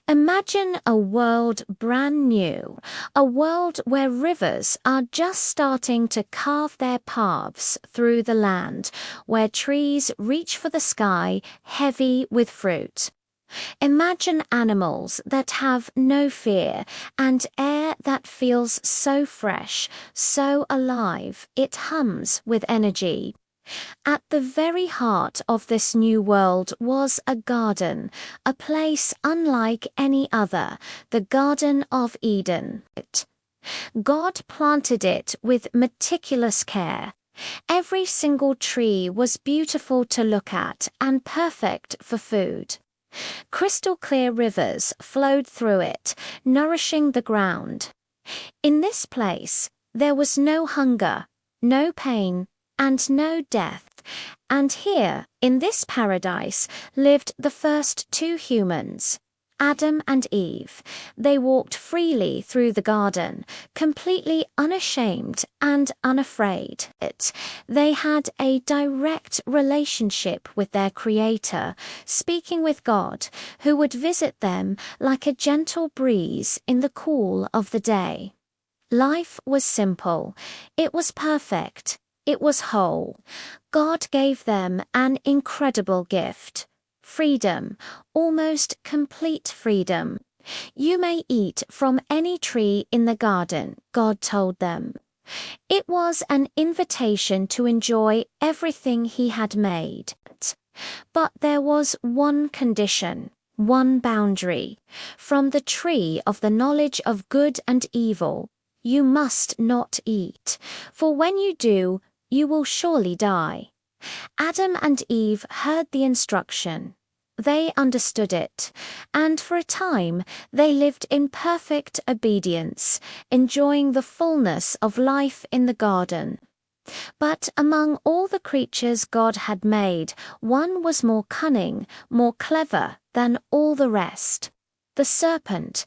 Imagine a world brand new, a world where rivers are just starting to carve their paths through the land, where trees reach for the sky heavy with fruit. Imagine animals that have no fear and air that feels so fresh, so alive, it hums with energy. At the very heart of this new world was a garden, a place unlike any other, the Garden of Eden. God planted it with meticulous care. Every single tree was beautiful to look at and perfect for food. Crystal clear rivers flowed through it, nourishing the ground. In this place, there was no hunger, no pain, and no death. And here, in this paradise, lived the first two humans, Adam and Eve. They walked freely through the garden, completely unashamed and unafraid. They had a direct relationship with their Creator, speaking with God, who would visit them like a gentle breeze in the cool of the day. Life was simple. It was perfect. It was whole. God gave them an incredible gift. Freedom, almost complete freedom. You may eat from any tree in the garden, God told them. It was an invitation to enjoy everything He had made. But there was one condition, one boundary. From the tree of the knowledge of good and evil, you must not eat, for when you do, you will surely die. Adam and Eve heard the instruction. They understood it, and for a time they lived in perfect obedience, enjoying the fullness of life in the garden. But among all the creatures God had made, one was more cunning, more clever than all the rest: the serpent.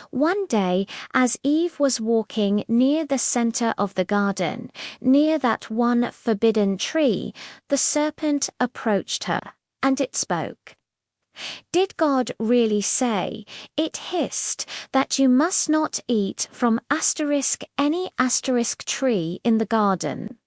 One day, as Eve was walking near the center of the garden, near that one forbidden tree, the serpent approached her, and it spoke. Did God really say, it hissed, that you must not eat from any tree in the garden?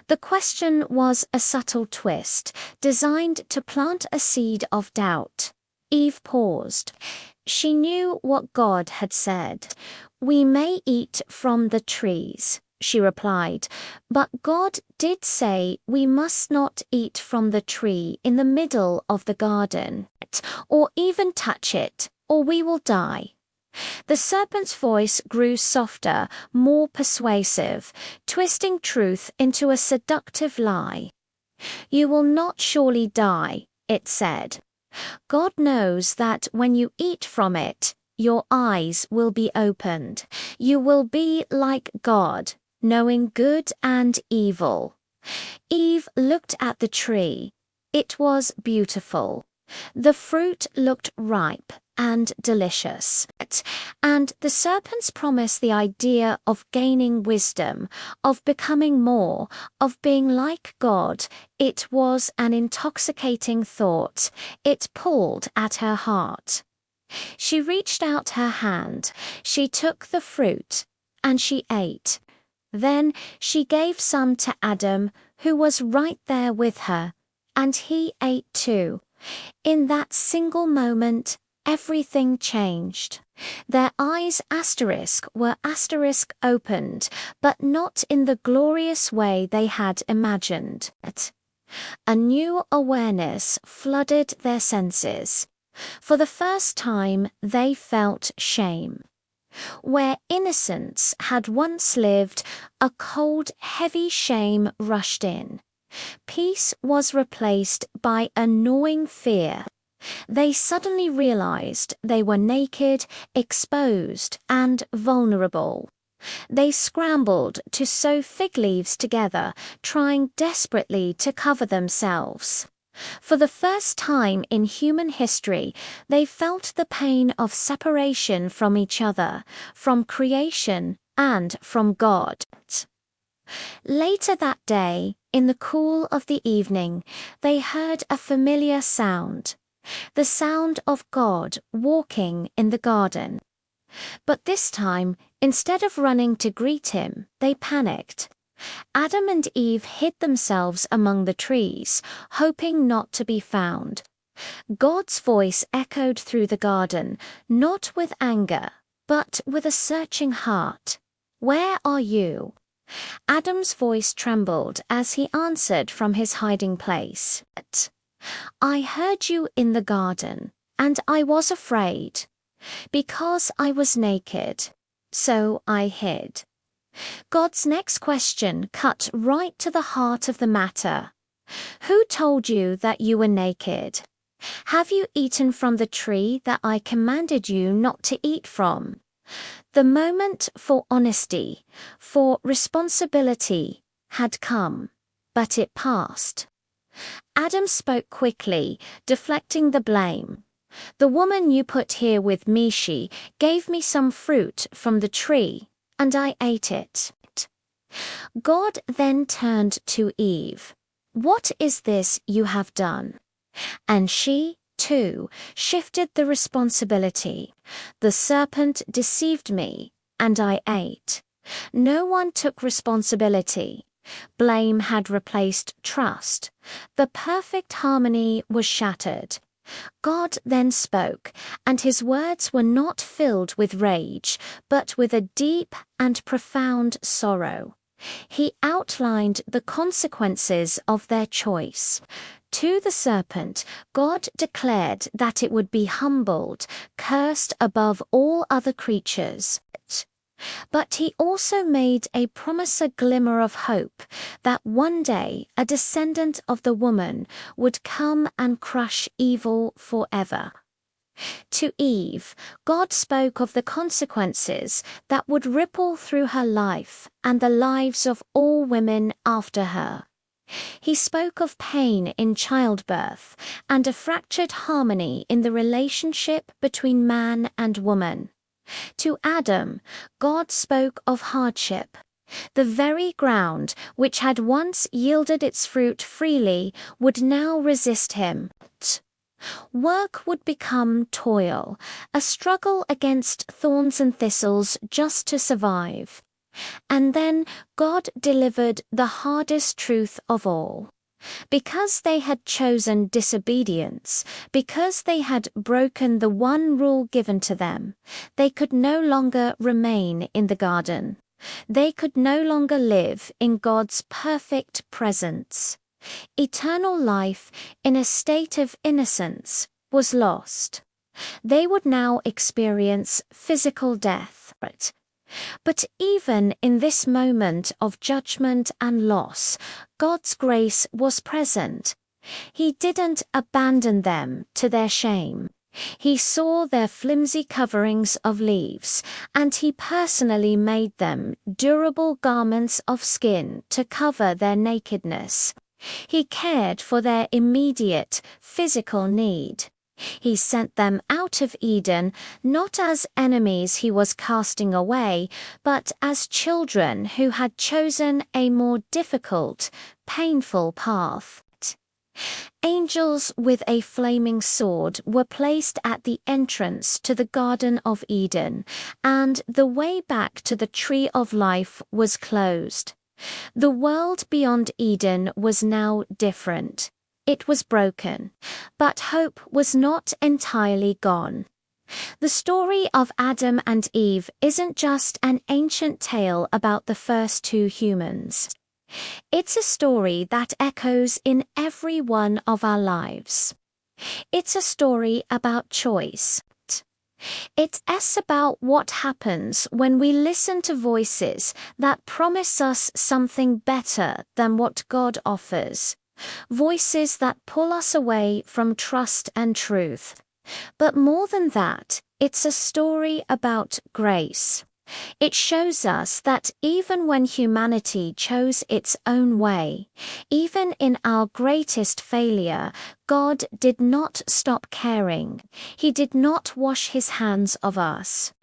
The question was a subtle twist, designed to plant a seed of doubt. Eve paused. She knew what God had said. We may eat from the trees, she replied, but God did say we must not eat from the tree in the middle of the garden, or even touch it, or we will die. The serpent's voice grew softer, more persuasive, twisting truth into a seductive lie. You will not surely die, it said. God knows that when you eat from it, your eyes will be opened. You will be like God, knowing good and evil. Eve looked at the tree. It was beautiful. The fruit looked ripe and delicious. And the serpent's promise, the idea of gaining wisdom, of becoming more, of being like God, it was an intoxicating thought. It pulled at her heart. She reached out her hand. She took the fruit, and she ate. Then she gave some to Adam, who was right there with her, and he ate too. In that single moment, everything changed. Their eyes were opened, but not in the glorious way they had imagined. A new awareness flooded their senses. For the first time, they felt shame. Where innocence had once lived, a cold, heavy shame rushed in. Peace was replaced by a gnawing fear. They suddenly realized they were naked, exposed, and vulnerable. They scrambled to sew fig leaves together, trying desperately to cover themselves. For the first time in human history, they felt the pain of separation from each other, from creation, and from God. Later that day, in the cool of the evening, they heard a familiar sound. The sound of God walking in the garden. But this time, instead of running to greet him, they panicked. Adam and Eve hid themselves among the trees, hoping not to be found. God's voice echoed through the garden, not with anger, but with a searching heart. "Where are you?" Adam's voice trembled as he answered from his hiding place. "I heard you in the garden, and I was afraid, because I was naked, so I hid." God's next question cut right to the heart of the matter. "Who told you that you were naked? Have you eaten from the tree that I commanded you not to eat from?" The moment for honesty, for responsibility, had come, but it passed. Adam spoke quickly, deflecting the blame. "The woman you put here with me, she gave me some fruit from the tree, and I ate it." God then turned to Eve. "What is this you have done?" And she, too, shifted the responsibility. "The serpent deceived me, and I ate." No one took responsibility. Blame had replaced trust. The perfect harmony was shattered. God then spoke, and his words were not filled with rage, but with a deep and profound sorrow. He outlined the consequences of their choice. To the serpent, God declared that it would be humbled, cursed above all other creatures. But he also made a promise, a glimmer of hope, that one day a descendant of the woman would come and crush evil forever. To Eve, God spoke of the consequences that would ripple through her life and the lives of all women after her. He spoke of pain in childbirth and a fractured harmony in the relationship between man and woman. To Adam, God spoke of hardship. The very ground which had once yielded its fruit freely would now resist him. Work would become toil, a struggle against thorns and thistles just to survive. And then God delivered the hardest truth of all. Because they had chosen disobedience, because they had broken the one rule given to them, they could no longer remain in the garden. They could no longer live in God's perfect presence. Eternal life, in a state of innocence, was lost. They would now experience physical death. But even in this moment of judgment and loss, God's grace was present. He didn't abandon them to their shame. He saw their flimsy coverings of leaves, and he personally made them durable garments of skin to cover their nakedness. He cared for their immediate physical need. He sent them out of Eden not as enemies he was casting away, but as children who had chosen a more difficult, painful path. Angels with a flaming sword were placed at the entrance to the Garden of Eden, and the way back to the Tree of Life was closed. The world beyond Eden was now different. It was broken, but hope was not entirely gone. The story of Adam and Eve isn't just an ancient tale about the first two humans. It's a story that echoes in every one of our lives. It's a story about choice. It's about what happens when we listen to voices that promise us something better than what God offers. Voices that pull us away from trust and truth. But more than that, it's a story about grace. It shows us that even when humanity chose its own way, even in our greatest failure, God did not stop caring. He did not wash his hands of us.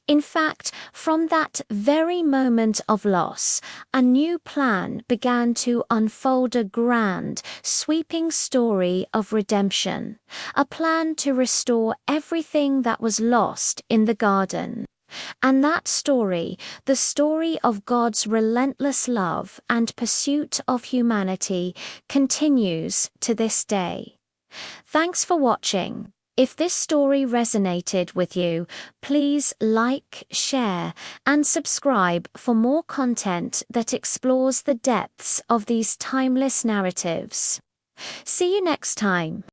In fact, from that very moment of loss, a new plan began to unfold, a grand, sweeping story of redemption, a plan to restore everything that was lost in the garden. And that story, the story of God's relentless love and pursuit of humanity, continues to this day. Thanks for watching. If this story resonated with you, please like, share, and subscribe for more content that explores the depths of these timeless narratives. See you next time.